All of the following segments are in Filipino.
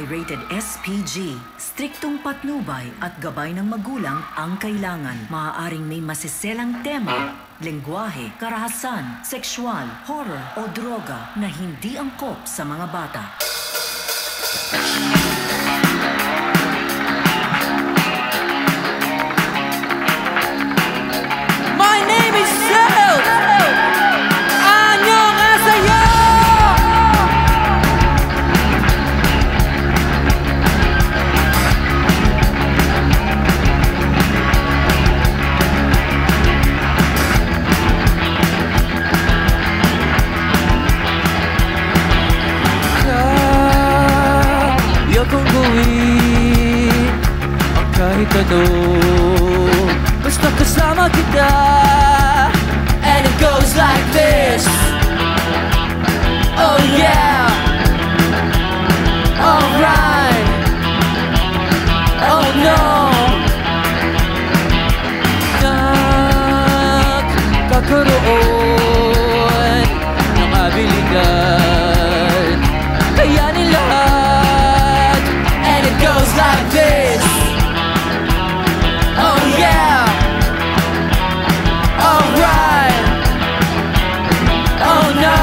ay rated SPG. Striktong patnubay at gabay ng magulang ang kailangan. Maaaring may masiselang tema, lengguwahe, karahasan, sexual, horror o droga na hindi angkop sa mga bata. My name is Sel! Kung gawin ang kahit ano, basta kasama kita. And it goes like this. Oh yeah. Alright. Oh no. Nagkakaroon ng abilidad, kayanin lahat. Goes like this. Oh yeah. Alright. Oh no.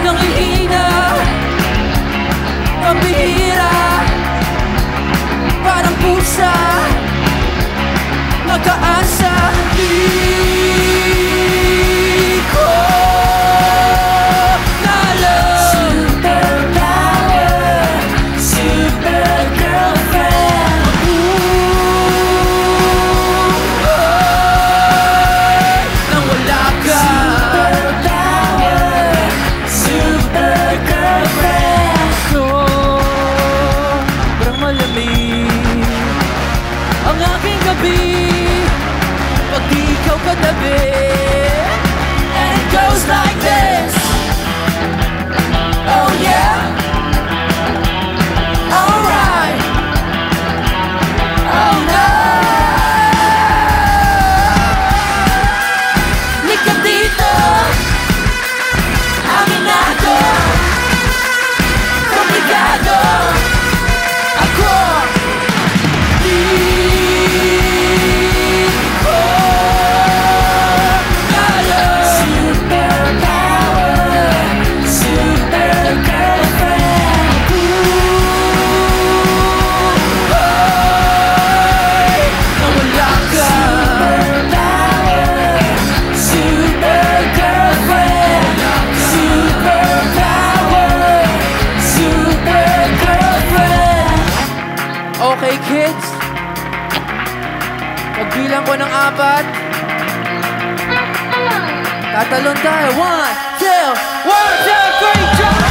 Nangihina, ang bihira, parang pusa, nag-aasa. Di ko ang aking gabi pag di ikaw katabi. And it goes like this. Oh yeah. Alright. Oh no. Lika dito, aminado, komplikado. Ako okay kids, pagbilang ko ng 4, tatalon tayo. 1, 2, 1, 2, 3, jump!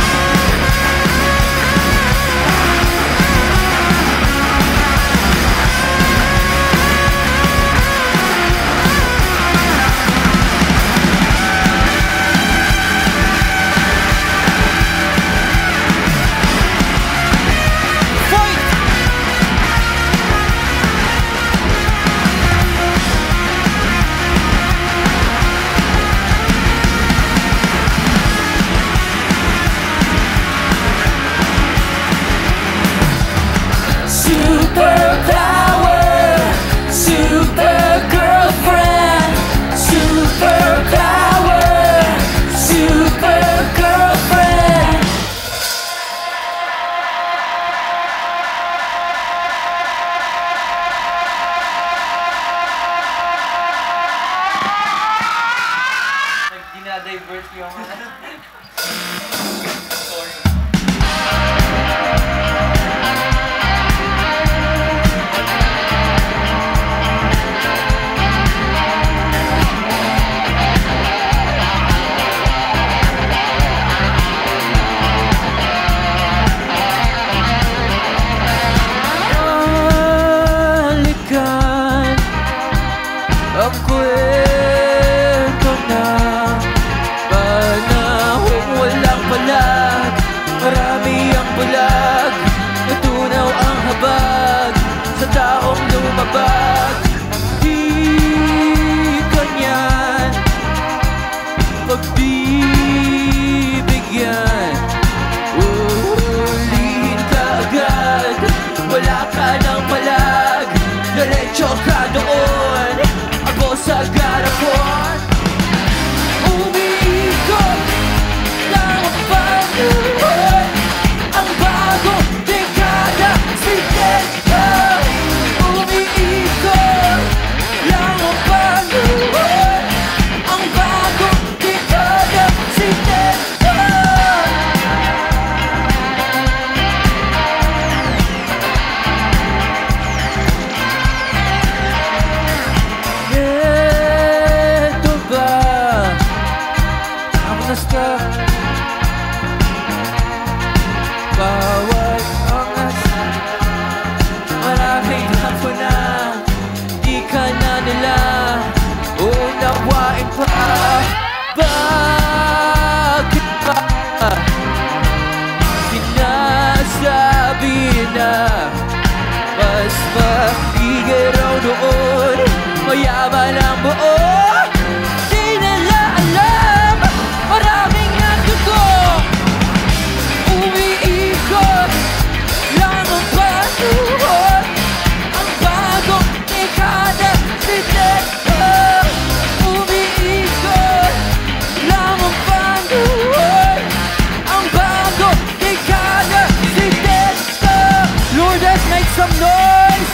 Dinadivert yung sorry. Balikan ang kwento na panahong walang palag. Marami ang bulag, natunaw ang habag sa taong lumabag. Di kanyan pagbibigyan. Bakit ba sinasabi na mas maigi raw noon, mayaman ang buo? Di nila alam, maraming nagdugo, umiikot lang ang panahon. Ang bagong dekada, umiikot lang ang panahon. Ang bagong dekada, Lord, let's make some noise!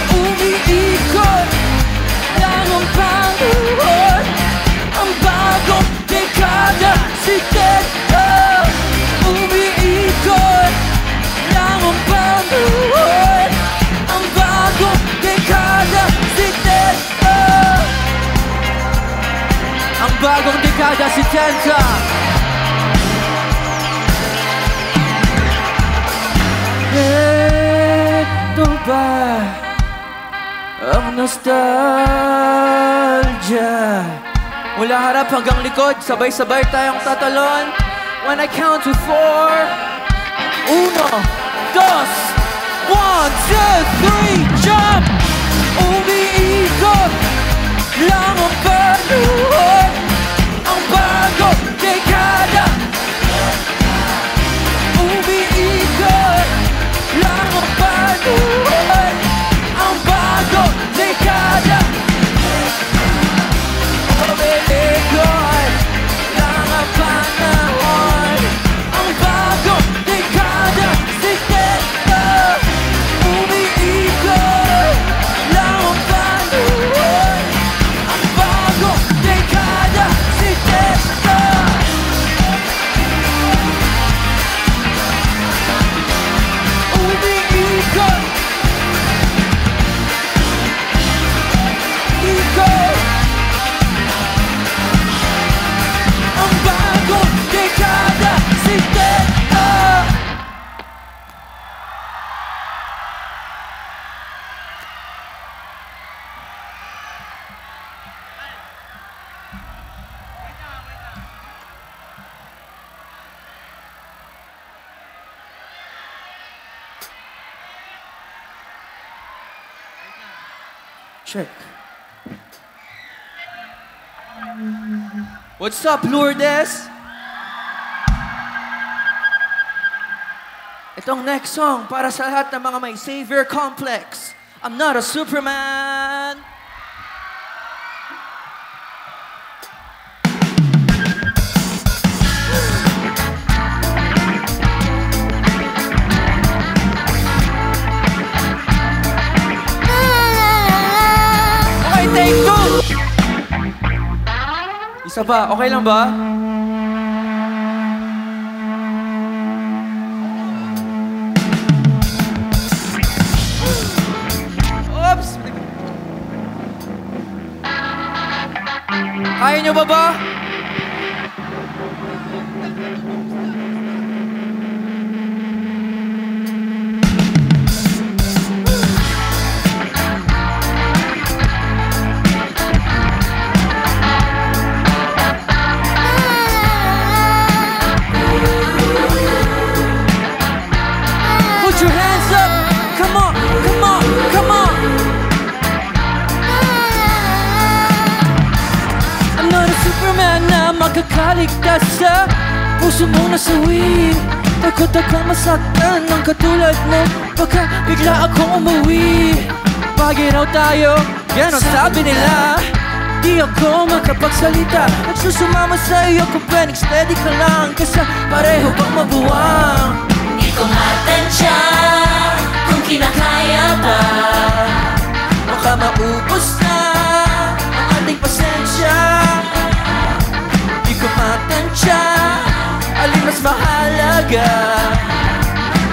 Umiikot lang ang panahon. Ang bagong dekada, si Tedda. Umiikot lang ang panahon. Ang bagong dekada, si Tedda. Ang bagong dekada, si Tedda. Ito ba ang nostalgia? Mula harap hanggang likod, sabay-sabay tayong tatalon. When I count to 4, 1, 2, 1, 2, 3, jump! Umiikot lang ang panahon. Ang bagong dekada. Umiikot lang ang panahon. Ang bagong dekada. Umiikot lang ang panahon. Ang bagong dekada, si Tedda. Umiikot lang ang panahon. Ang bagong dekada, si Tedda. Umiikot. Ikot. Ang bagong dekada, si Tedda. Check. What's up, Lourdes? Itong next song para sa lahat ng mga may savior complex. I'm not a Superman. Okay, take 2. Isa pa, okay lang ba? Oops! Kaya nyo ba? Put your hands up! Come on, come on, come on! I'm not a Superman na makakaligtas sa puso mo na sawi. Takot akong masaktan ng katulad mo, baka bigla akong umuwi. Pagiraw tayo, yan ang sabi nila. Di ako makapagsalita at susumama sa iyo kung pwedeng steady ka lang, kasi pareho bang mabuwang. Di ko matansya kung kinakaya ba. Baka maubos na ang ating pasensya. Di ko matansya alin mas mahalaga,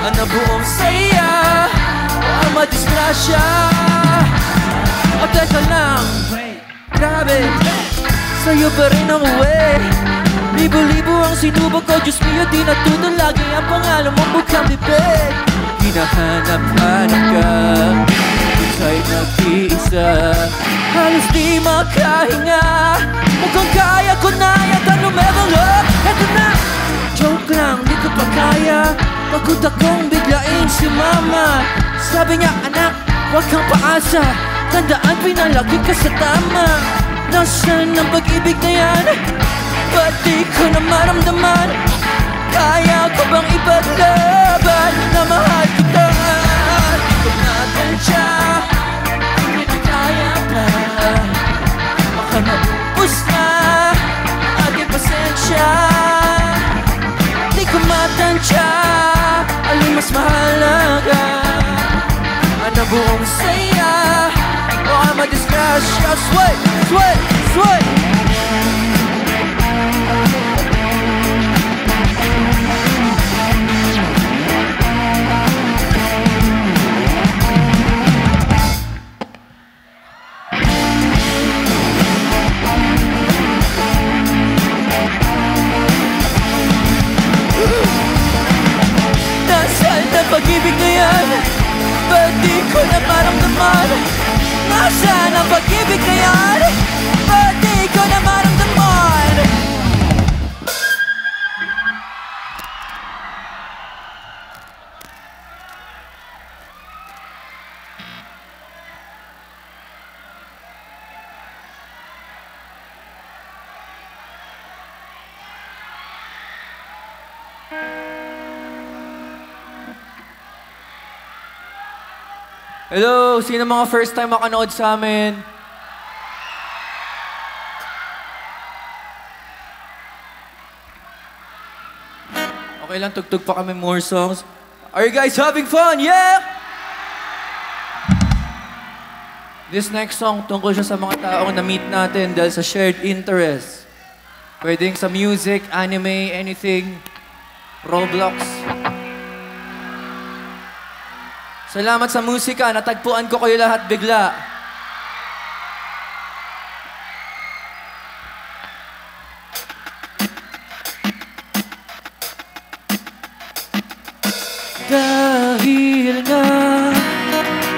ang nabuong saya o ang madisgrasya. O teka lang, grabe sa'yo pa rin ang uwi. Libo-libo ang sinubok ko, Diyos mio, di natuto lagi ang pangalan mong bukang bibig. Hinahanap-hanap ka, ika'y nag-iisa, halos di makahinga. Mukhang kaya ko na yata lumevel up. Eto na, joke lang, di ko pa kaya. Pagod akong biglain si mama. Sabi niya, anak, huwag kang paasa. Tandaan, pinalaki ka sa tama. Nasaan ang pag-ibig na yan? Ba't di ko na maramdaman? Kaya ko bang ipaglaban na mahal kita? Di ko natansya, hindi na kaya pa. Baka maubos na ating pasensya. Di ko matansya, alin mas mahalaga? Ang buong saya o ang madisgrasya? Sway, sway, sway. Nasaan na pag-ibig na yan? Ba't di ko na maramdaman? Nasaan ang pag-ibig na yan? Ba't di ko na maramdaman? Hello! Sino mga first time makanood sa amin? Okay lang, tugtog pa kami more songs. Are you guys having fun? Yeah! This next song, tungkol siya sa mga taong na-meet natin dahil sa shared interest. Pwedeng sa music, anime, anything, Roblox. Salamat sa musika, natagpuan ko kayo lahat bigla. Dahil nga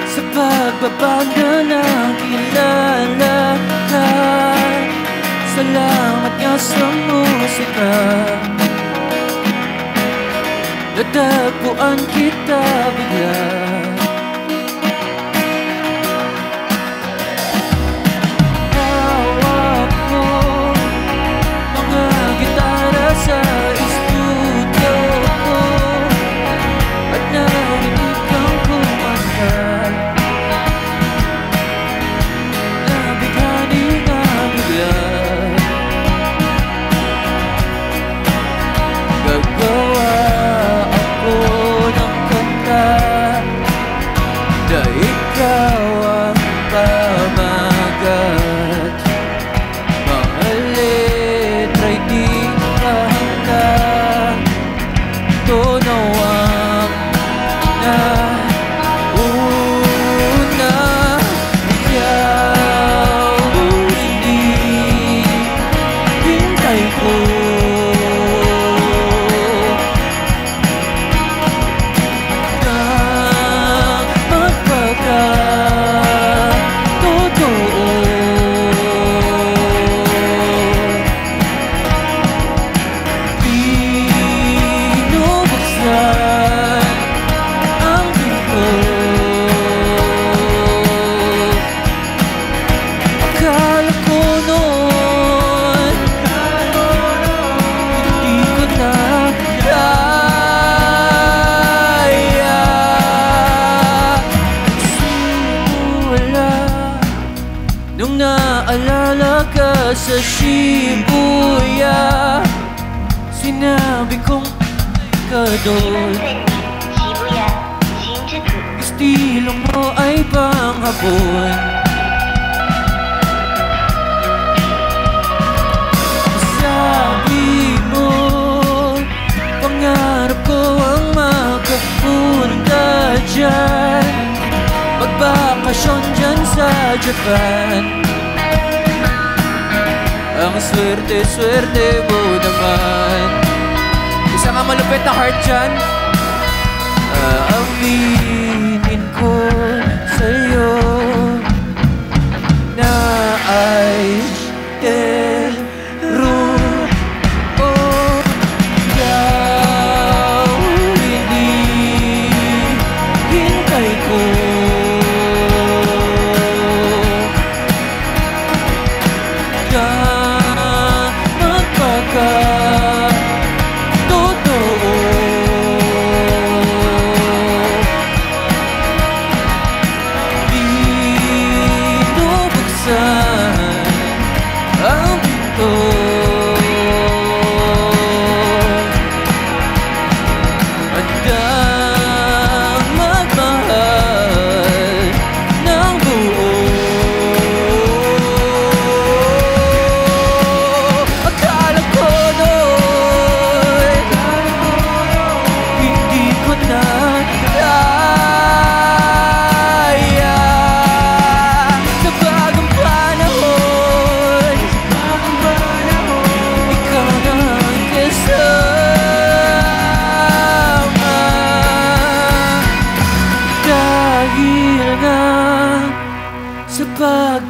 sa pagbabago ng kilala ka, salamat nga sa musika. Natagpuan kita bigla. Hawak mo mga gitara sa studio ko at narinig kang kumanta. Nabighani nga bigla. Gagawa ako ng kanta na ikaw ang pamagat. Mga letra'y di kahanggang tunawang na una. Ikaw hindi hintay ko. Nung naalala ka sa Shibuya, sinabi kong ka doon. Estilo mo ay panghapon. Sabi mo, pangarap ko ang makapunta dyan, magbakasyon dyan sa Japan. Ang swerte-swerte mo naman. Isa nga malupit na heart dyan. Aaminin ko sa'yo na ay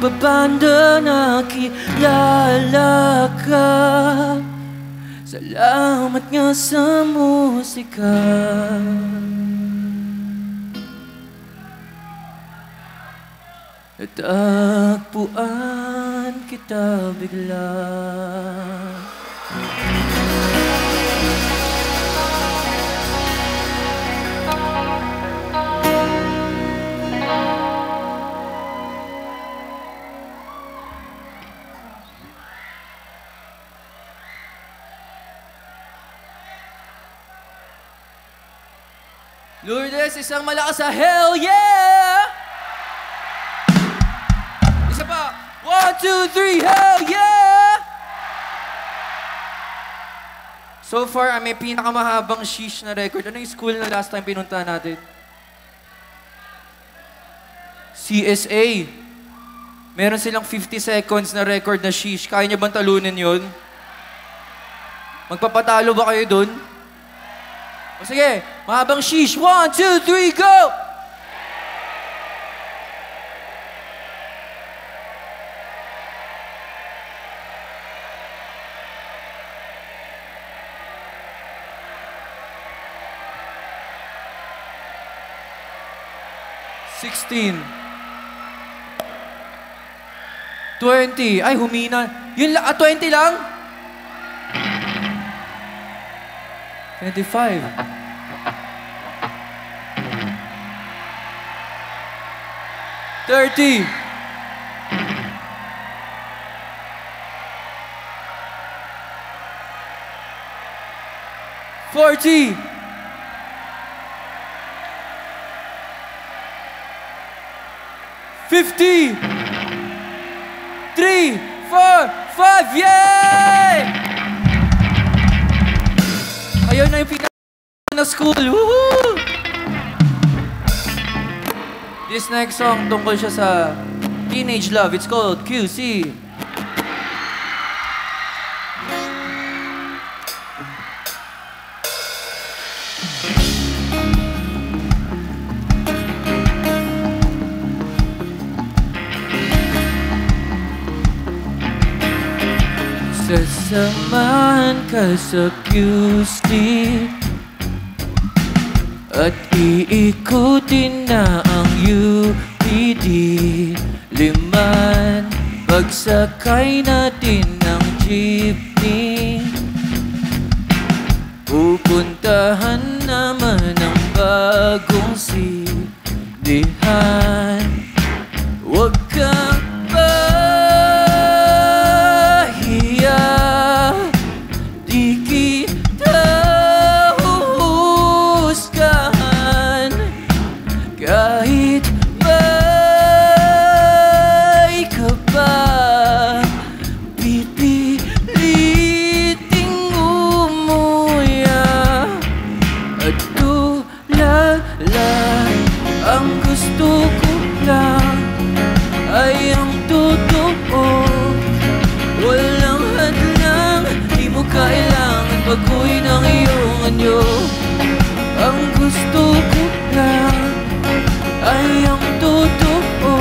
pagbabanda nakilala ka. Salamat nga sa musika. Natagpuan kita bigla. Lourdes, isang malakas sa hell yeah! Isa pa! 1, 2, 3, hell yeah! So far, may pinakamahabang sheesh na record. Ano yung school na last time pinunta natin? CSA. Meron silang 50 seconds na record na sheesh. Kaya niyo bang talunin yun? Magpapatalo ba kayo dun? O sige, mahabang sheesh. 1, 2, 3, go! $16. 20. Ay, humina. Yun lang, 20 lang? 25. 30. 40. 50. 3, 4, 5, yay! Ayun na yung na school. Woohoo! This next song tungkol siya sa teenage love. It's called QC. Sasamahan ka sa QC at iikutin na ang UPD. Liman, pagsakay natin ng jeepney. Pupuntahan naman ang bagong sidihan. Huwag kang anyo. Ang gusto ko lang ay ang totoo.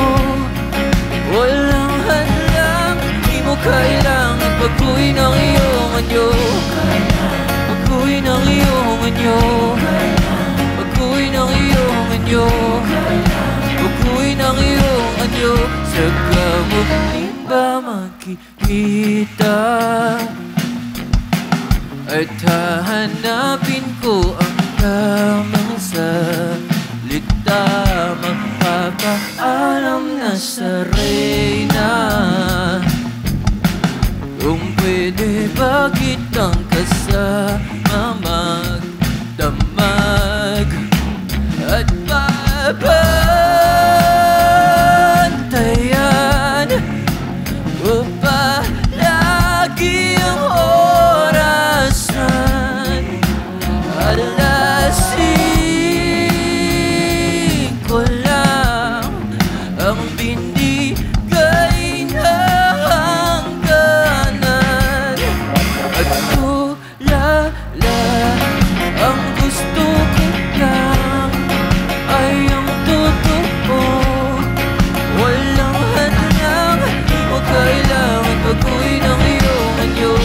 Walang hadlang, di mo kailangan baguhin ang iyong anyo. Baguhin ang iyong anyo. Baguhin ang iyong anyo. Baguhin ang iyong anyo. Saka mo di ba makikita at hahanapin ko ang tamang salita. Magpapaalam na sa reyna. Kung pwede ba kitang kasama magdamag at babantayan o palagi ang orasan. Alasin ko lang ang binigay na hangganan. At tulala, ang gusto ko lang ay ang totoo. Walang hadlang, di mo kailangan baguhin ang iyong anyo.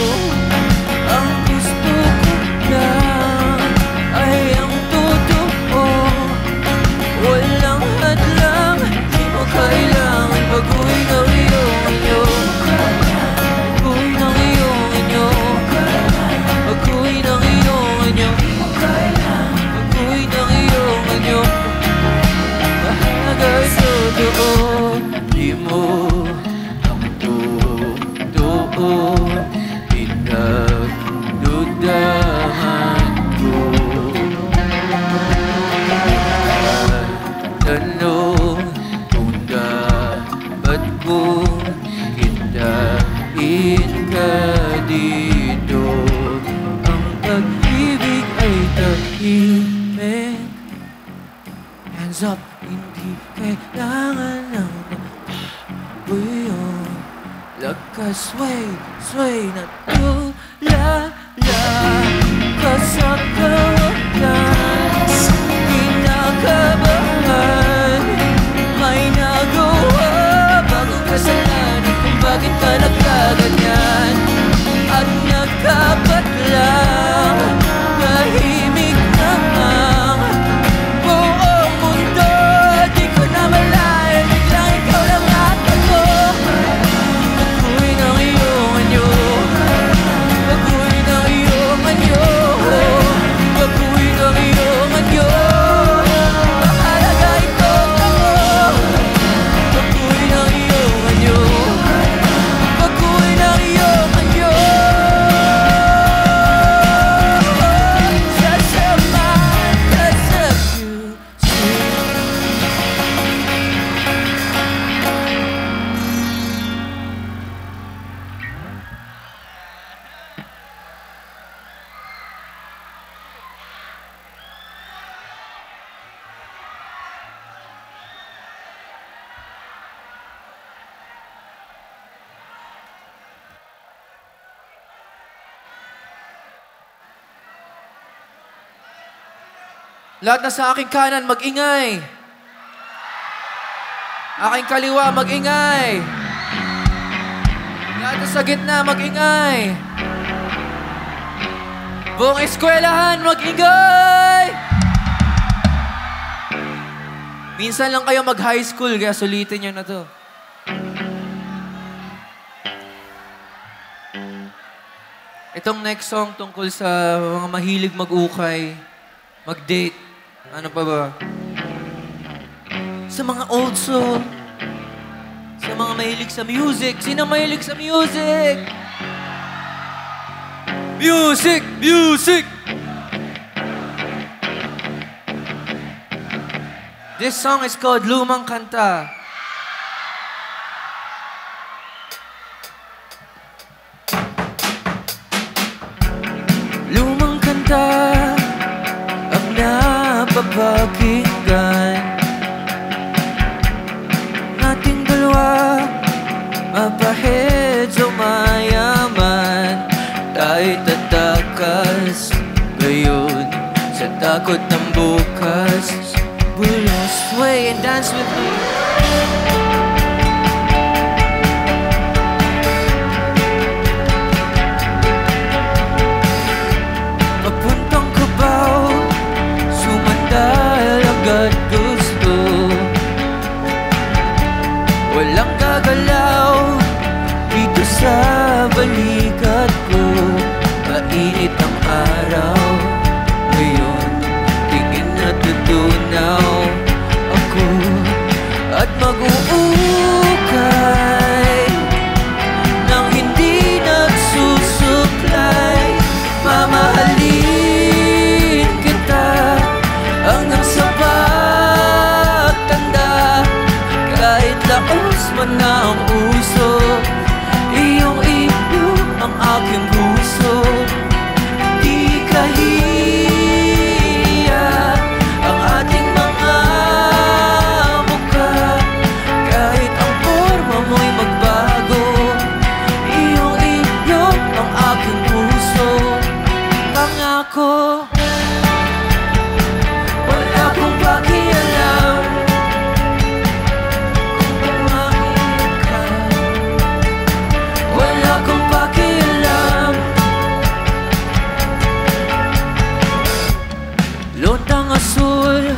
Ang gusto ko lang ay ang totoo. Walang hadlang, di mo kailangan baguhin ang iyong anyo. Baguhin ang iyong anyo. Baguhin ang iyong anyo. Baguhin ang iyong anyo. Mahalaga sa totoo. Di mo ang totoo pinagdudahan ko. Tanong kung dapat kong kitain ka dito. Ang pag-ibig ay tahimik. Hands up, hindi kailangan ng buyon. Lakas, sway na tulala ka sa kawalan. Kinakabahan, may nagawa bagong kasalanan kung bakit ka nagkaganyan. At nagkapatlang, tahimik na ang buong mundo. Di ko na malayan, biglang ikaw lang at ako. Baguhin ang iyong anyo. Baguhin ang iyong anyo. Baguhin ang iyong anyo. Mahalaga ito ako. Baguhin ang iyong anyo. Baguhin ang iyong anyo. Sasama ka sa music. Lahat na sa aking kanan, mag-ingay. Aking kaliwa, mag-ingay. Lahat na sa gitna, mag-ingay. Buong eskwelahan, mag-ingay! Minsan lang kayo mag-high school, kaya sulitin nyo na to. Itong next song tungkol sa mga mahilig mag-ukay, mag-date. Ano pa ba? Sa mga old soul. Sa mga mahilig sa music. Sino mahilig sa music? Music! Music! This song is called Lumang Kanta. Lumang kanta ang napapakinggan nating dalawa, mapahid o mayaman, tayo'y tatakas ngayon. bukas. Will you sway and dance with me? Papuntang Cubao, sumandal agad gusto. Walang gagalaw dito sa balikat ko. Mainit ang araw ngayon, tingin na tutunaw ako at mag-uukay nang hindi nagsusuklay. Mamahalin kita hanggang sa pagtanda, kahit laos man na ang uso. Iyong iyo ang aking puso, di kahiya ang ating mga mukha, kahit ang forma mo'y magbago. Iyong iyo ang aking puso, pangako. Wala akong pakialam kung pumangit ka. Wala akong pakialam. Lotang asul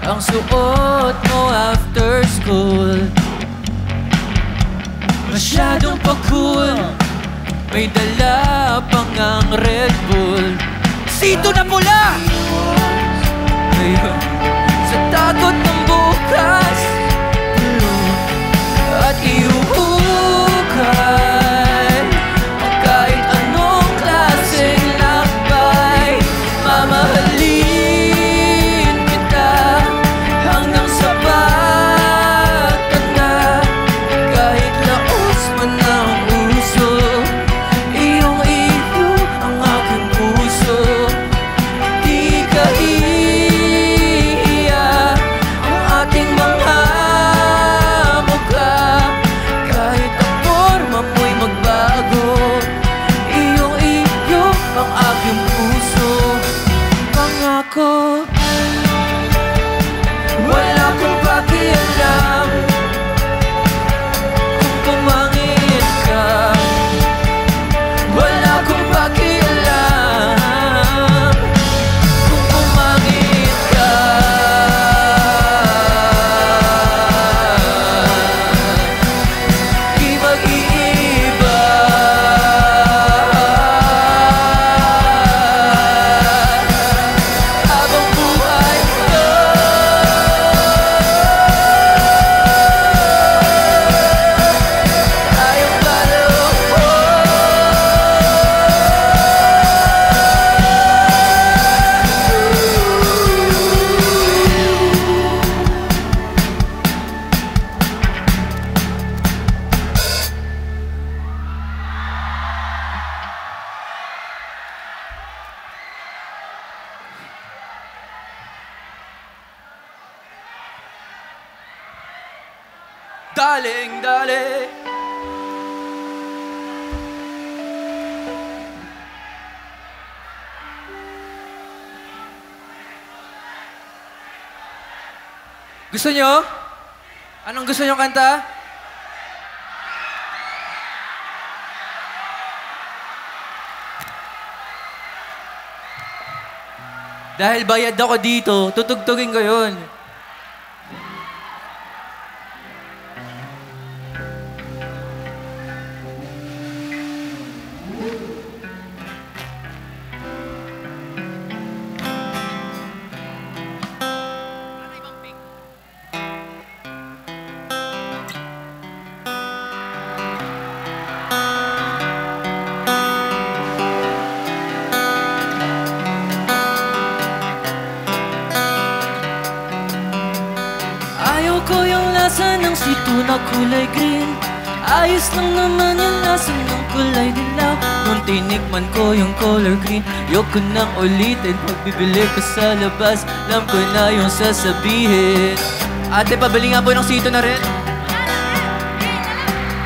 ang suot mo after school. Masyadong pa-cool, may dala pang ang Red Bull. Sito na pula! Ngayon, sa takot ng bukas, at iuhukay ang kahit anong klaseng lakbay. Mamahalin kita hanggang sa pagtanda, kahit laos man ang uso. Iyong iyo ang aking puso, di kahiya ang ating mga mukha, kahit ang forma mo'y magbago. Iyong iyo ang aking puso, pangako. Wala akong pakialam kung pumangit ka. Wala akong pakialam kung pumangit ka. Di mag-iiba habang buhay ko. Tayong dalawa. Daling, daling. Gusto nyo? Anong gusto nyo kanta? Dahil bayad ako dito, tutugtugin ko yun. Ko yung lasa ng sito na kulay green. Ayos lang naman yung lasa ng kulay dilaw. Nung tinikman ko yung color green, ayoko nang ulitin. Pag bibili ka sa labas, alam ko na yung sasabihin. Ate, pabili nga po ng sito na rin.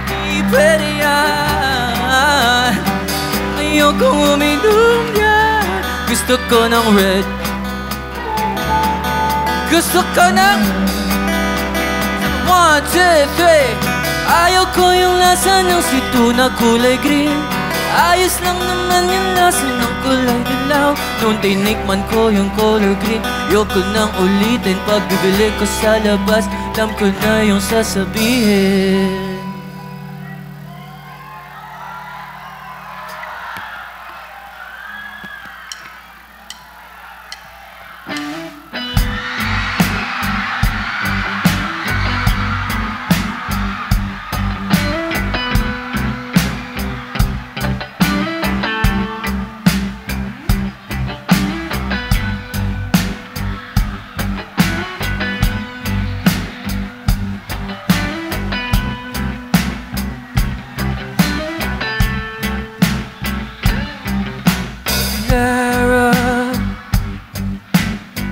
Di pwede yan, ayokong uminom yan. Gusto ko ng red, Gusto ka ng 1, 2, 3. Ayaw ko yung lasa ng sito na kulay green. Ayos lang naman yung lasa ng kulay dilaw. Nung tinikman ko yung color green, ayoko nang ulitin. Pag bibili ko sa labas, alam ko na yung sasabihin.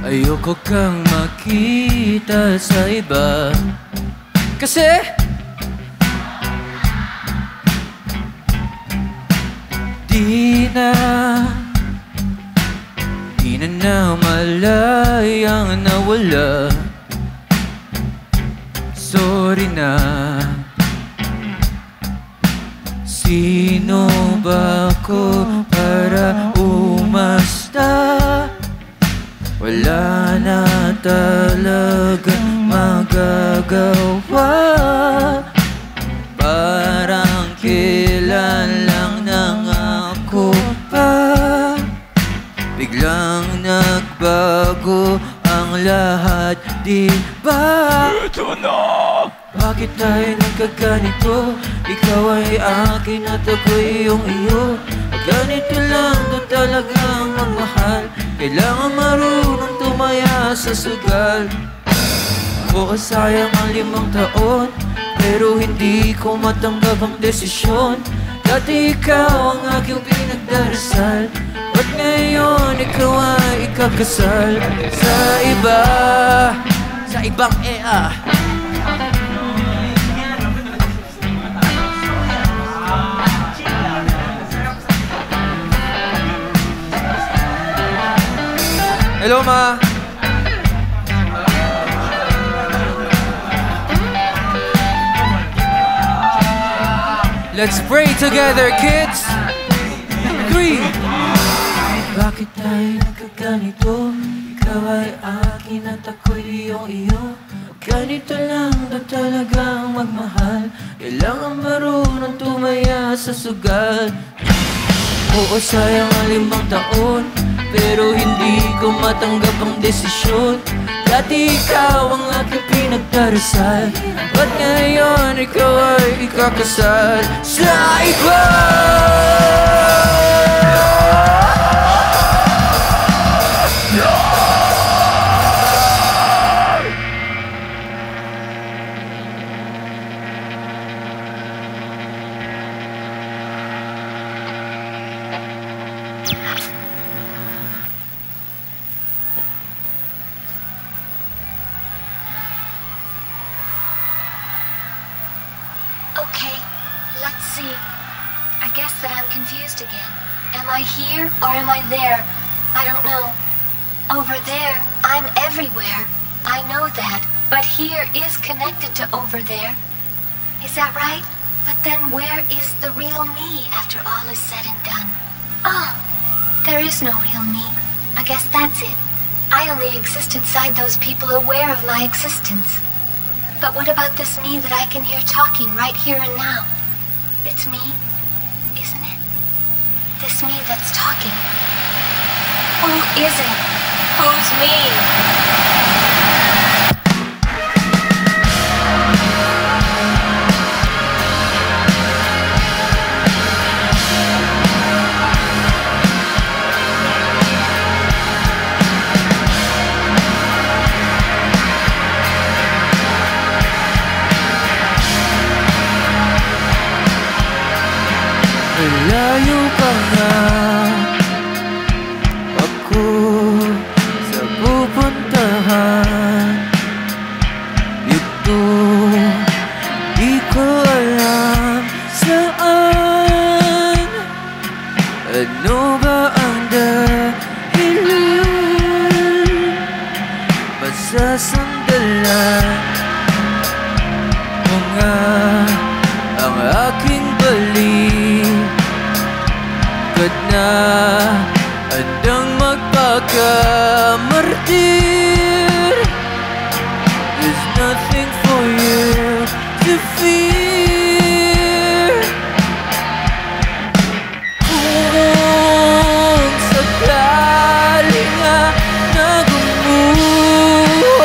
Ayoko kang makita sa iba kasi di na malayang nawala. Sorry na. Sino ba ko para umasta? Wala na talagang magagawa. Parang kailan lang nangako pa, biglang nagbago ang lahat, di ba? Ito na! Bakit tayo nagkaganito? Ikaw ay akin at ako'y iyong iyo. Ganito lang daw talagang magmahal. Kailangan marunong tumaya sa sugal. Oo, sayang ang 5 taon, pero hindi ko matanggap ang desisyon. Dati ikaw ang aking pinagdarasal, ba't ngayon ikaw ay ikakasal sa iba? Sa ibang ea. Hello, Ma. Let's pray together, kids. 3. Bakit tayo nagkaganito? Ikaw ay akin at ako'y iyong iyo. Ganito lang daw talagang magmahal. Kailangan marunong tumaya sa sugal. Oo, sayang ang 5 taon, pero hindi ko matanggap ang desisyon. Dati ikaw ang aking pinagdarasal, ba't ngayon ikaw ay ikakasal sa iba? Okay, let's see. I guess that I'm confused again. Am I here or am I there? I don't know. Over there, I'm everywhere. I know that. But here is connected to over there. Is that right? But then where is the real me after all is said and done? Oh, there is no real me. I guess that's it. I only exist inside those people aware of my existence. But what about this me that I can hear talking right here and now? It's me, isn't it? This me that's talking. Who is it? Who's me? Layo pa nga ako sa pupuntahan. Ito, di ko alam saan. Ano ba ang dahilan? Basta handang magpakamartir. There's nothing for you to fear. Kung sakali nga na gumuho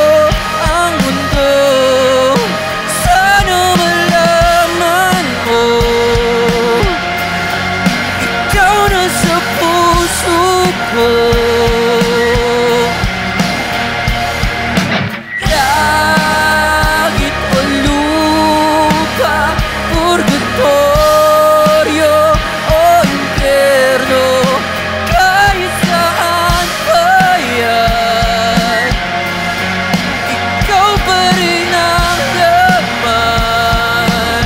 ang mundo, sana malaman mo, ikaw na sa puso ko. Langit o lupa, purgatorio o impyerno, kahit saan pa yan, ikaw pa rin ang laman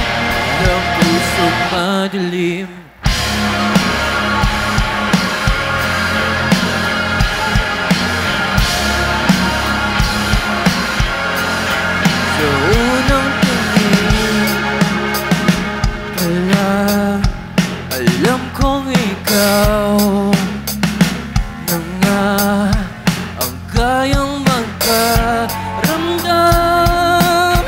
ng pusong madilim. Sa unang tingin pala, alam kong ikaw na nga ang kayang magparamdam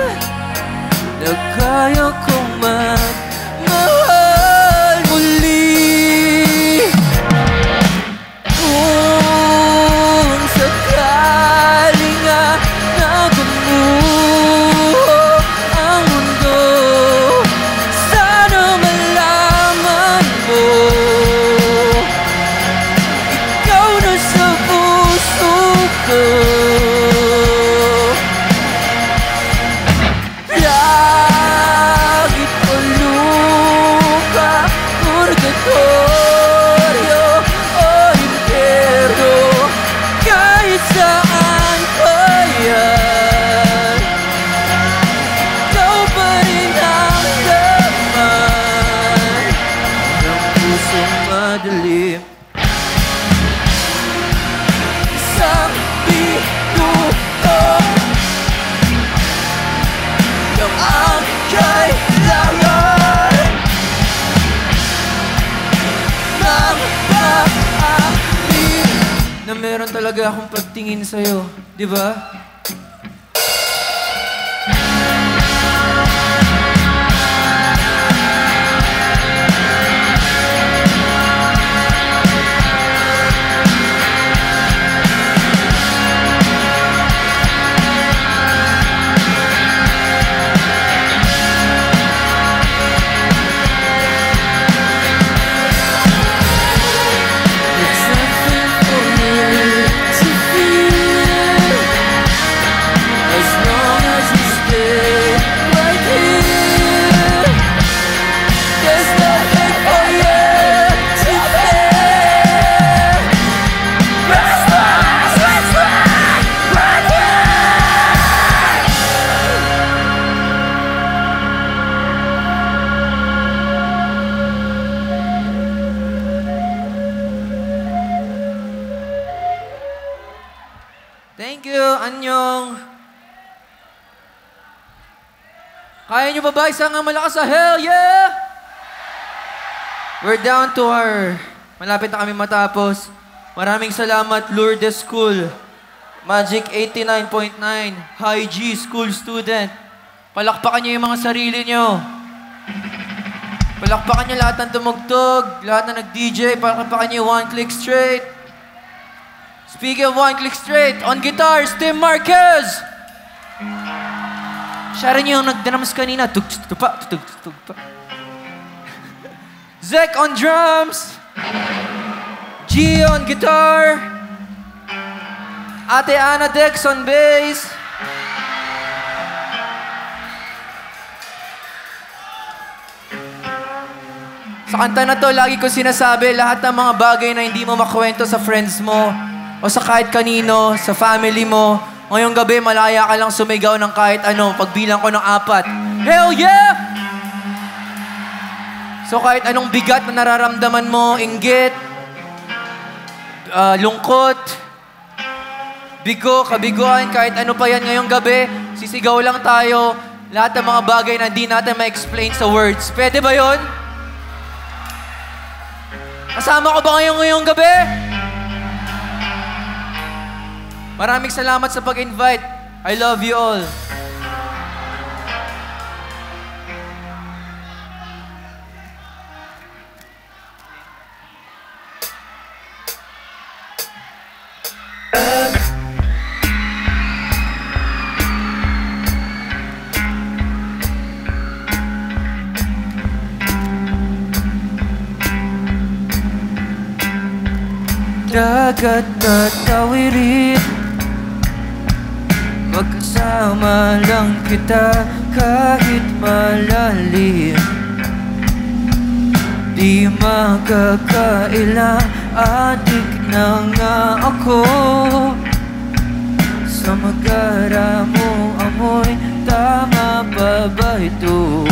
na kaya kong magmahal muli. Kung sakali nga na gumuho ang mundo, sana malaman mo, ikaw na sa puso ko. Langit o lupa, purgatorio o impyerno, kahit saan pa yan, ikaw pa rin ang laman ng pusong madilim. Isang bituto yung ang kailangan ng maamin na meron talaga akong pagtingin sa'yo, di ba? There's something for you to feel, as long as you stay right here. There's nothing for you to fear, as long as we stay right here. Thank you, Anyong. Kaya nyo ba ba isang malakas sa hell yeah? We're down to our... Malapit na kami matapos. Maraming salamat, Lourdes School. Magic 89.9. High G School student. Palakpakan nyo yung mga sarili nyo. Palakpakan nyo lahat ng tumugtog, lahat na nag-DJ. Palakpakan nyo yung One Click Straight. Speaking of One Click Straight, on guitars, Tim Marquez! Siya rin yung nagdrums kanina. Tug-tupa, tug-tupa. Zek on drums. G on guitar. Ate Ana Dex on bass. Sa kanta na to, lagi ko sinasabi, lahat ng mga bagay na hindi mo makwento sa friends mo, o sa kahit kanino, sa family mo, ngayong gabi, malaya ka lang sumigaw ng kahit ano, pagbilang ko ng 4. Hell yeah! So kahit anong bigat na nararamdaman mo, inggit, lungkot, bigo, kabiguan, kahit ano pa yan ngayong gabi, sisigaw lang tayo, lahat ng mga bagay na hindi natin ma-explain sa words. Pwede ba yon? Kasama ko ba kayo ngayong gabi? Maraming salamat sa pag-invite. I love you all. Dagat at tawirin, magkasama lang kita kahit malalim. Di magkakailang adik na nga ako. Sa magara mo amoy, tama pa ba ito?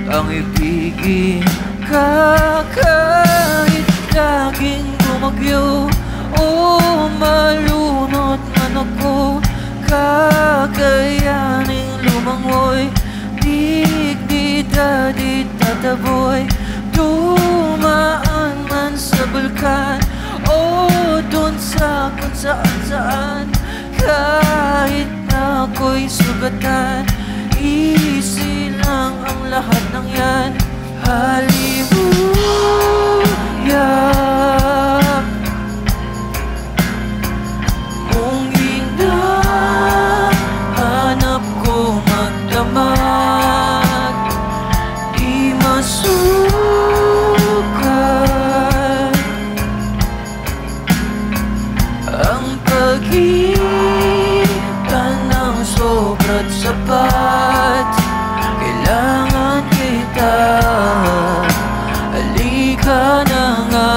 Ang ibigin ka kahit laging bumagyo o malunod man ako, kakayaning lumangoy. Digdida di tataboy, dumaan man sa bulkan o dun sa kung saan. Kahit na ako'y sugatan, easy lang ang lahat ng yan. Hallelujah, mong hinahanap ko magdamag, di masukat ang pagitan ng sobra't sapat. Kailangan kita, halika na nga,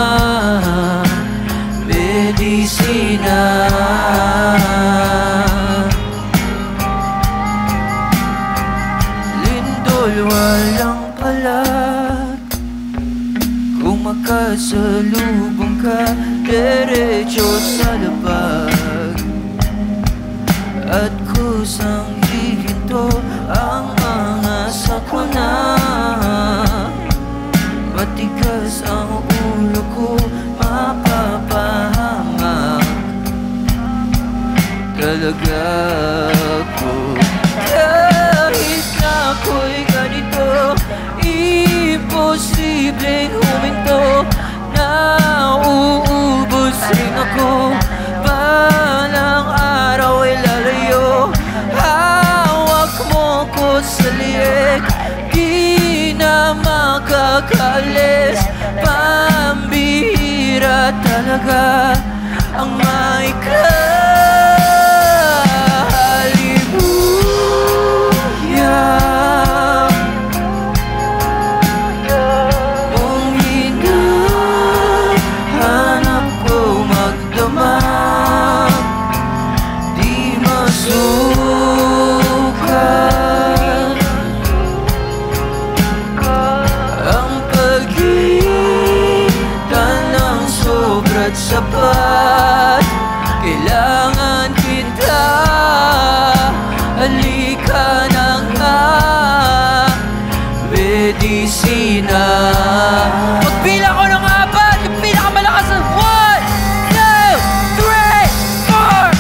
medisina. Lindol walang palag, kung makasalubong ka, diretso sa labag. At kusang hihinto ang mga sakuna, matigas ang ulo ko, mapapahamak talaga ko. Kahit na ako'y ganito, imposibleng huminto. Nauubos rin ako, balang araw ay lalayo. Hawak mo ko sa liig, di na makakalis. Pambihira talaga ang maikla. Hallelujah, mong hinahanap ko magdamag, di masukat ang pagitan ng sobra't sapat. Kailangan kita, halika na nga, medisina. Magbilang ko ng 4, yung pinakamalakas na 1, 2, 3, 4.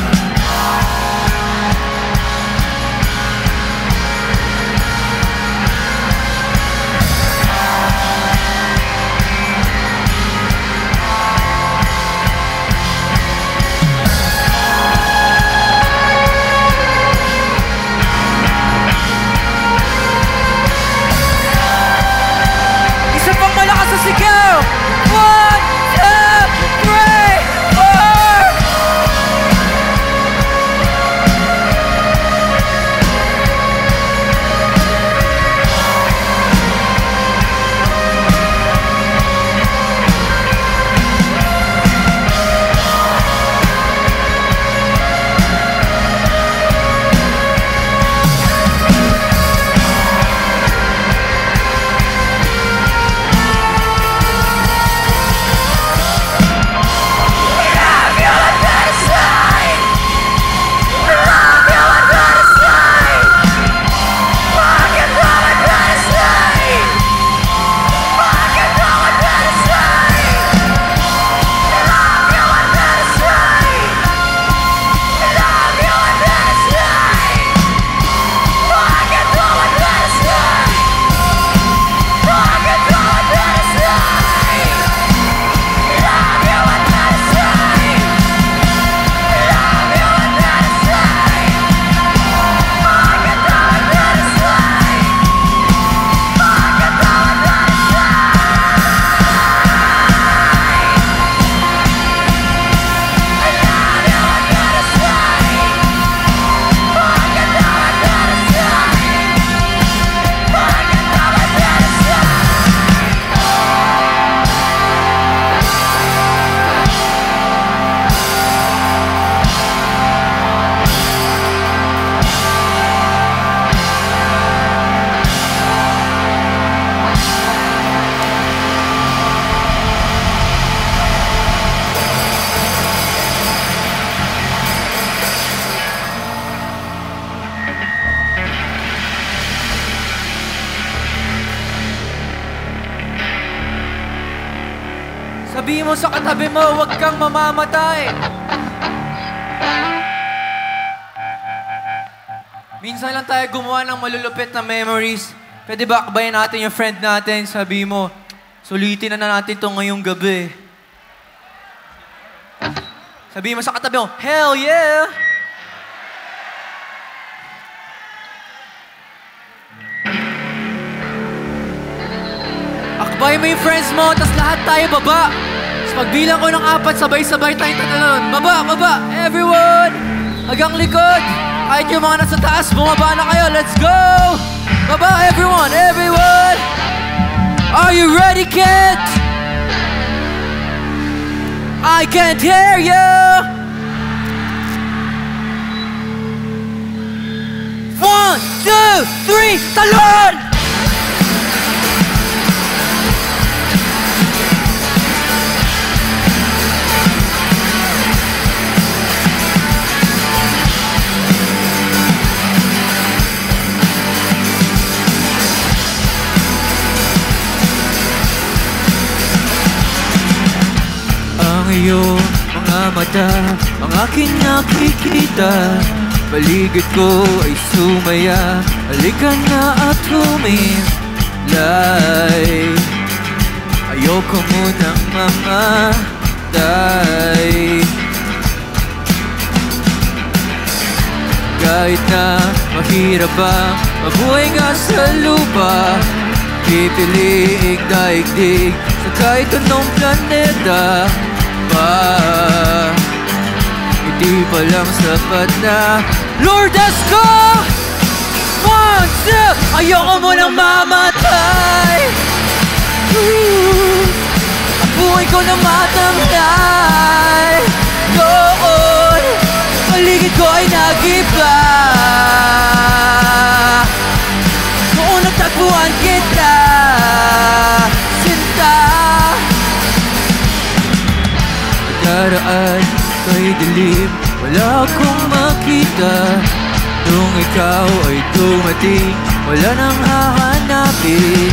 Isa pang malakas sa Sabihin mo sa katabi mo, huwag kang mamamatay. Minsan lang tayo gumawa ng malulupit na memories. Pwede ba akbayan natin yung friend natin? Sabihin mo, sulitin na natin to ngayong gabi. Sabihin mo sa katabi mo, hell yeah! Akbay mo yung friends mo, tas lahat tayo baba. Tapos pagbilang ko ng 4, sabay-sabay tayong tatalon. Baba, baba, everyone! Hanggang likod. Kahit yung mga nasa taas, bumaba na kayo. Let's go! Baba, everyone, everyone! Are you ready, kids? I can't hear you! 1, 2, 3, talon! Ang iyong mga mata, ang aking nakikita. Paligid ko ay sumaya, halika na at humilay. Ayoko munang mamatay. Kahit na mahirap ang mabuhay nga sa lupa, pipiliing daigdig sa kahit anong planeta pa. Hindi pa lang sapat na Lord, let's go! 1, 2, ayoko munang mamatay. Ang buhay ko na matamlay. Doon, paligid ko ay nag-iba. Noon nagtagpuan kita, sinta. Nadaraan kay dilim, wala akong makita. Nung ikaw ay dumating, wala nang hahanapin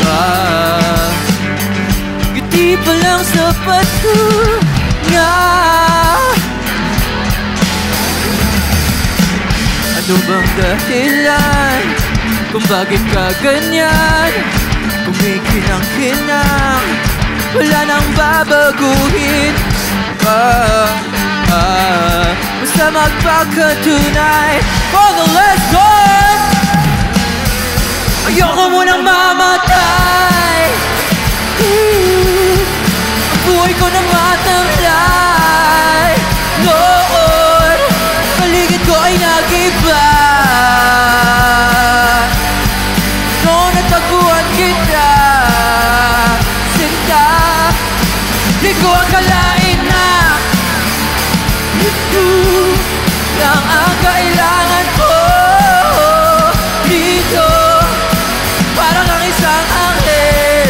pa. Ngiti pa lang sapat ko nga. Ano bang dahilan kung bakit ka ganyan? Kumikinang-kinang, wala nang babaguhin pa. Basta magpakatunay for the last time. Ayoko munang mamatay. Ang buhay ko na matamlay. Noon, paligid ko ay nag-iba. Noon natagpuan kita, sinta. Di ko akalain na ito lang ang kailangan ko dito. Parang ang isang anghel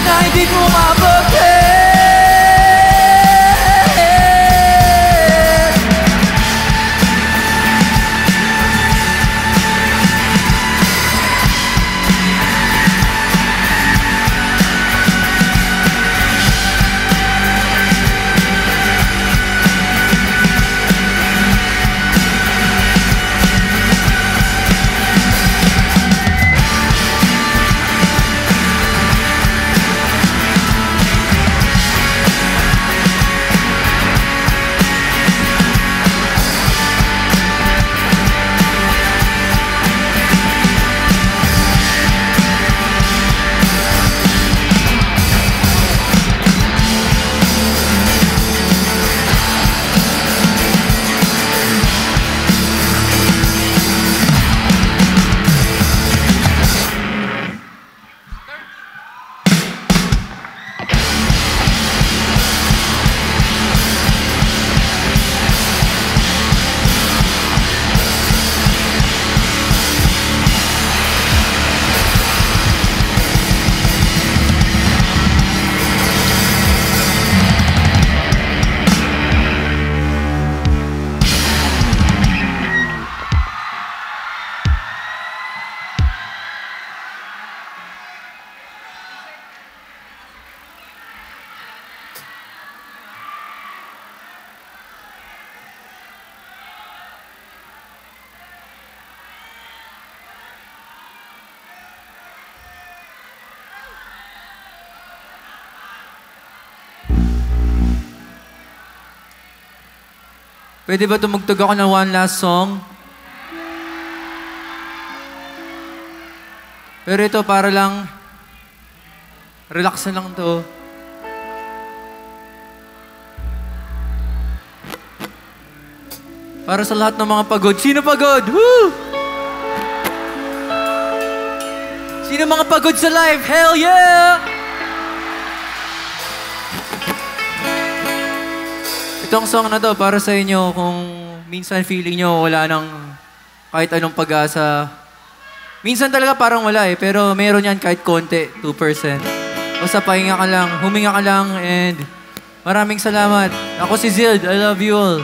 na hindi mo mapagpil. Pwede ba tumugtog ako ng one last song? Pero ito para lang, relax na lang to. Para sa lahat ng mga pagod. Sino pagod? Woo! Sino mga pagod sa life? Hell yeah! Itong song na to para sa inyo kung minsan feeling nyo wala nang kahit anong pag-asa. Minsan talaga parang wala eh, pero meron yan kahit konti, 2%. Basta pahinga ka lang, huminga ka lang, and maraming salamat. Ako si Zild, I love you all.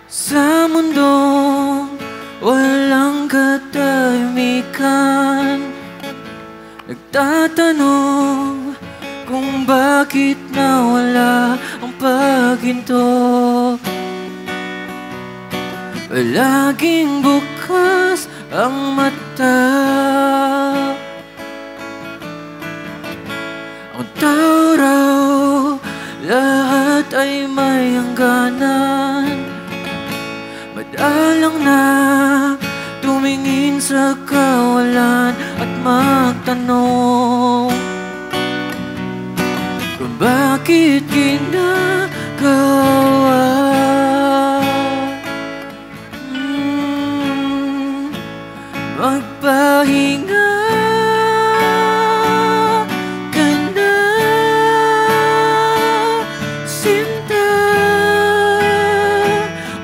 Sa mundong walang katahimikan, nagtatanong kung bakit nawala ang paghinto. Palaging bukas ang mata, ang tao raw, lahat ay may hangganan. Madalang na tumingin sa kawalan at magtanong kung bakit ginagawa. Magpahinga ka na, sinta.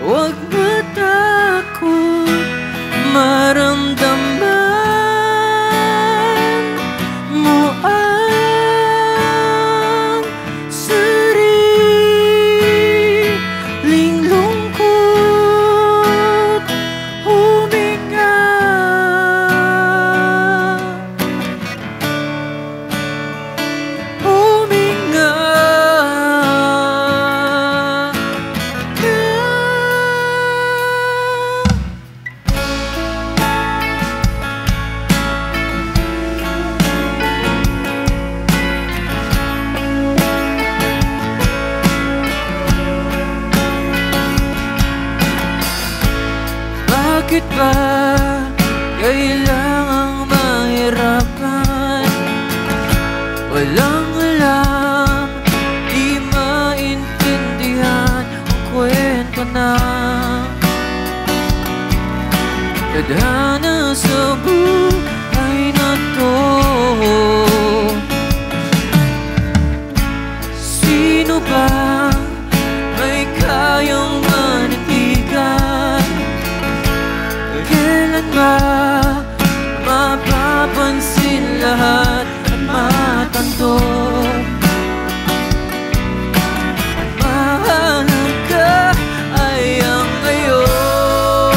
Huwag matakot maramdaman mo ang sariling lungkot. Huminga, huminga ka. Bakit ba kailangang mahirapan? Walang alam, di maintindihan ang kwento na tadhana sa buhay na to. Sino ba may kayang manitigan? Kailan ba mapapansin lahat at matanto? Mahalaga ay ang ngayon.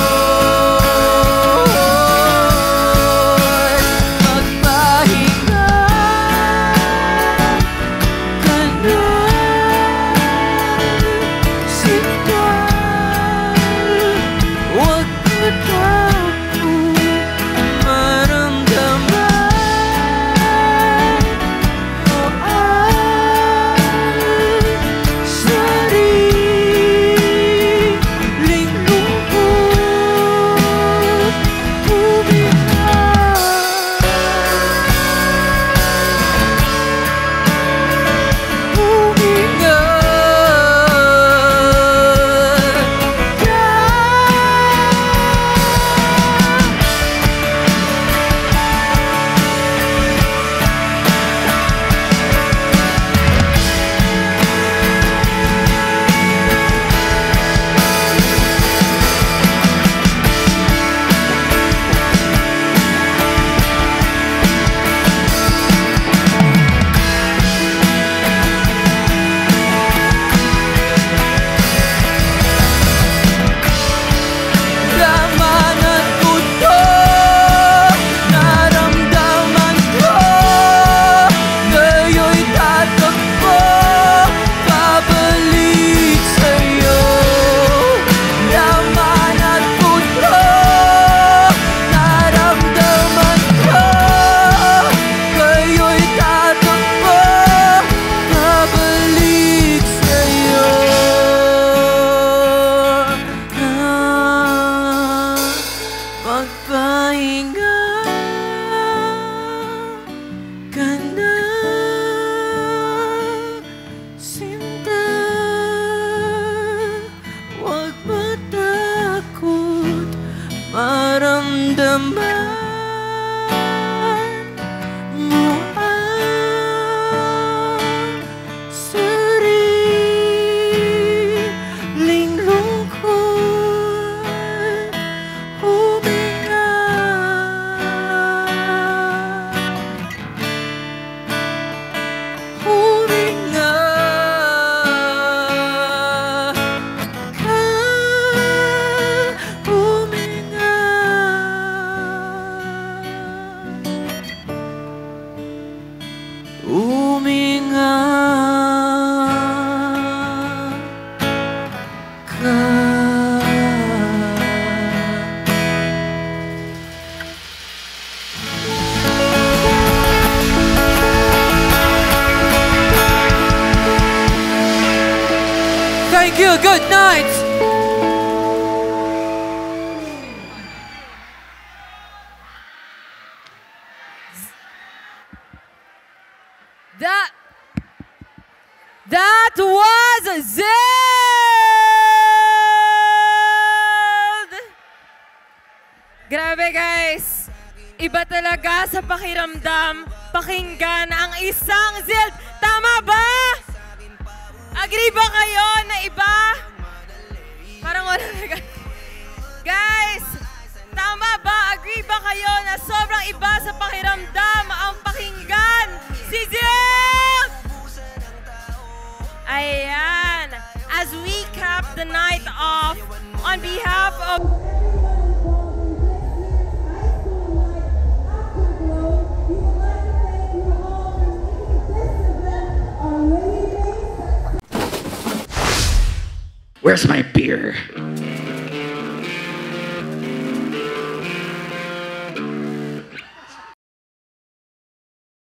naman mo ang sariling lungkot. Huminga, huminga ka, huminga. Huminga ka. Thank you, good night. That was Zed! Grabe guys, iba talaga sa pakiramdam, pakinggan ang isang Zed. Tama ba? Agree ba kayo na iba? Parang wala na guys, tama ba? Agree ba kayo na sobrang iba sa pakiramdam ang pakinggan si Zed? Ayan, as we cap the night off, on behalf of Where's my beer?